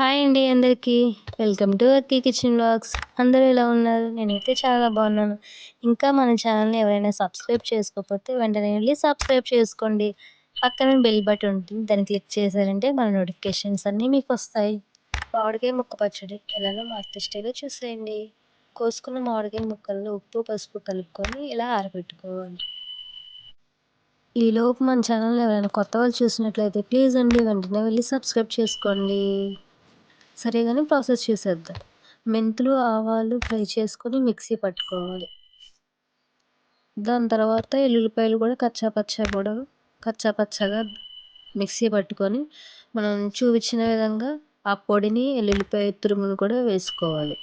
Hi అండి అందరికీ. Welcome to Akki kitchen vlogs. అందరూ ఎలా ఉన్నారు? నేనైతే చాలా బాగున్నాను. ఇంకా మన ఛానల్‌ని ఎవరైనా సబ్స్క్రైబ్ చేసుకోకపోతే వెంటనే వెళ్లి సబ్స్క్రైబ్ చేసుకోండి. పక్కన బెల్ బటన్ ఉంటుంది. దాన్ని క్లిక్ చేశారంటే మన నోటిఫికేషన్స్ అన్నీ మీకొస్తాయి. మామిడికాయ ముక్క పచ్చడి ఎలానో మా అత్త స్టైల్‌లో చూసేయండి. కోసుకున్న మామిడికాయ ముక్కల్లో ఉప్పు, పసుపు కలుపుకొని ఇలా ఆరబెట్టుకోవాలి. ఈలోపు మన ఛానల్‌ని ఎవరైనా కొత్త వాళ్ళు చూసినట్లయితే ప్లీజ్ అండి వెంటనే వెళ్లి సబ్స్క్రైబ్ చేసుకోండి. సరే గాని ప్రాసెస్ చేసేద్దాం. మెంతులు, ఆవాలు ఫ్రై చేసుకొని మిక్సీ పట్టుకోవాలి. దాని తర్వాత ఎల్లుల్లిపాయలు కూడా కచ్చా పచ్చాగా మిక్సీ పట్టుకొని మనం చూపించిన విధంగా ఆ పొడిని ఎల్లుల్లిపాయ తురుమును కూడా వేసుకోవాలి.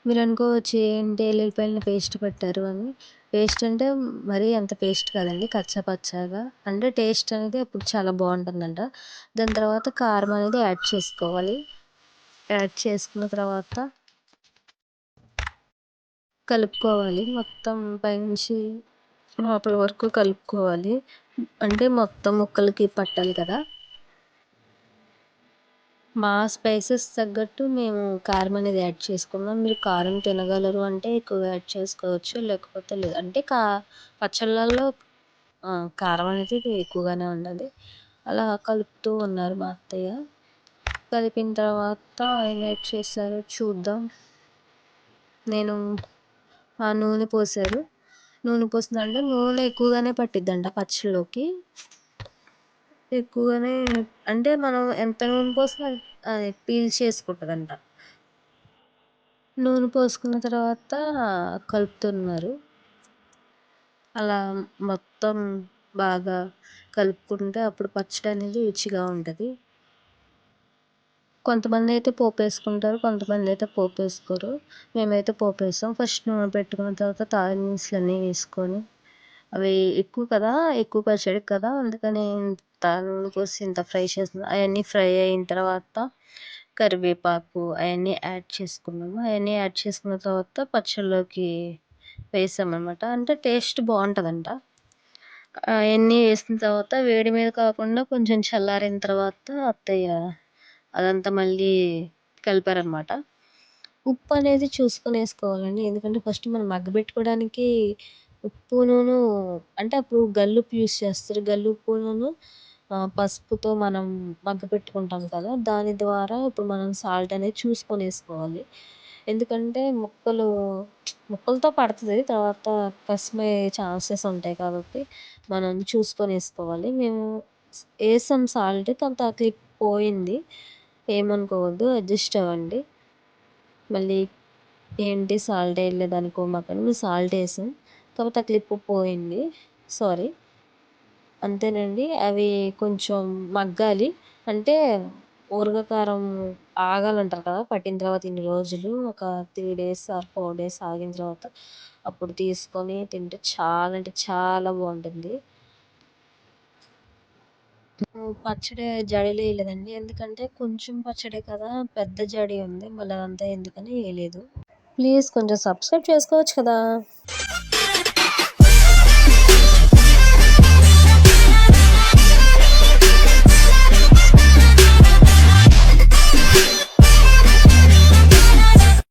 మీరు అనుకోవచ్చు ఏంటి ఎల్లుల్లిపాయలని పేస్ట్ పెట్టారు అని. పేస్ట్ అంటే మరీ అంత పేస్ట్ కాదండి, కచ్చా పచ్చాగా. అంటే టేస్ట్ అనేది అప్పుడు చాలా బాగుంటుందంట. దాని తర్వాత కారం అనేది యాడ్ చేసుకోవాలి. యాడ్ చేసుకున్న తర్వాత కలుపుకోవాలి. మొత్తం పైనుంచి లోపల వరకు కలుపుకోవాలి. అంటే మొత్తం ముక్కలకి పట్టాలి కదా. మా స్పైసెస్ తగ్గట్టు మేము కారం అనేది యాడ్ చేసుకున్నాం. మీరు కారం తినగలరు అంటే ఎక్కువ యాడ్ చేసుకోవచ్చు, లేకపోతే లేదు. అంటే పచ్చళ్ళల్లో కారం అనేది ఎక్కువగానే ఉండాలి. అలా కలుపుతూ ఉన్నారు మా అత్తయ్య. కలిపిన తర్వాత ఏం యాడ్ చేశారో చూద్దాం. నేను నూనె పోసారు. నూనె పోసిందంటే నూనె ఎక్కువగానే పట్టిద్దంట పచ్చళ్ళలోకి. ఎక్కువగానే అంటే మనం ఎంత నూనె పోసినా అది పీల్చేసుకుంటుందంట. నూనె పోసుకున్న తర్వాత కలుపుతున్నారు. అలా మొత్తం బాగా కలుపుకుంటే అప్పుడు పచ్చడి అనేది రుచిగా ఉంటుంది. కొంతమంది అయితే పోపేసుకుంటారు, కొంతమంది అయితే పోపేసుకోరు. మేమైతే పోపేస్తాం. ఫస్ట్ నూనె పెట్టుకున్న తర్వాత తాలింపులు అన్నీ వేసుకొని, అవి ఎక్కువ కదా, ఎక్కువ పచ్చడి కదా, అందుకని ఇంత నూనె పోసి ఇంత ఫ్రై చేస్తున్నాం. అవన్నీ ఫ్రై అయిన తర్వాత కరివేపాకు అవన్నీ యాడ్ చేసుకున్నాము. అవన్నీ యాడ్ చేసుకున్న తర్వాత పచ్చళ్ళలోకి వేసామన్నమాట. అంటే టేస్ట్ బాగుంటుందంట. అవన్నీ వేసిన తర్వాత వేడి మీద కాకుండా కొంచెం చల్లారిన తర్వాత అత్తయ్య అదంతా మళ్ళీ కలిపారనమాట. ఉప్పు అనేది చూసుకొని వేసుకోవాలండి. ఎందుకంటే ఫస్ట్ మనం మగ్గబెట్టుకోవడానికి ఉప్పును, అంటే అప్పుడు గల్లుప్పు యూస్ చేస్తారు. గల్లుప్పును పసుపుతో మనం మగ్గబెట్టుకుంటాం కదా, దాని ద్వారా ఇప్పుడు మనం సాల్ట్ అనేది చూసుకొని వేసుకోవాలి. ఎందుకంటే ముక్కలతో పడుతుంది, తర్వాత కసిమయ్యే ఛాన్సెస్ ఉంటాయి కాబట్టి మనం చూసుకొని వేసుకోవాలి. మేము వేసాం సాల్ట్, కొంత క్లిప్ పోయింది. ఏమనుకోవద్దు, అడ్జస్ట్ అవ్వండి. మళ్ళీ ఏంటి సాల్ట్ వేయలేదు అనుకోమాకండి, మేము సాల్ట్ వేసాం, కాకపోతే ఆ క్లిప్ పోయింది, సారీ. అంతేనండి. అవి కొంచెం మగ్గాలి. అంటే ఊరగాకారం ఆగాలంటారు కదా, పట్టిన తర్వాత ఇన్ని రోజులు ఒక 3 days ఆర్ 4 days ఆగిన తర్వాత అప్పుడు తీసుకొని తింటే చాలా అంటే చాలా బాగుంటుంది. పచ్చడి జడీలో వేయలేదండి, ఎందుకంటే కొంచెం పచ్చడే కదా, పెద్ద జడి ఉంది, మళ్ళీ అదంతా ఎందుకని వేయలేదు. ప్లీజ్ కొంచెం సబ్స్క్రైబ్ చేసుకోవచ్చు కదా.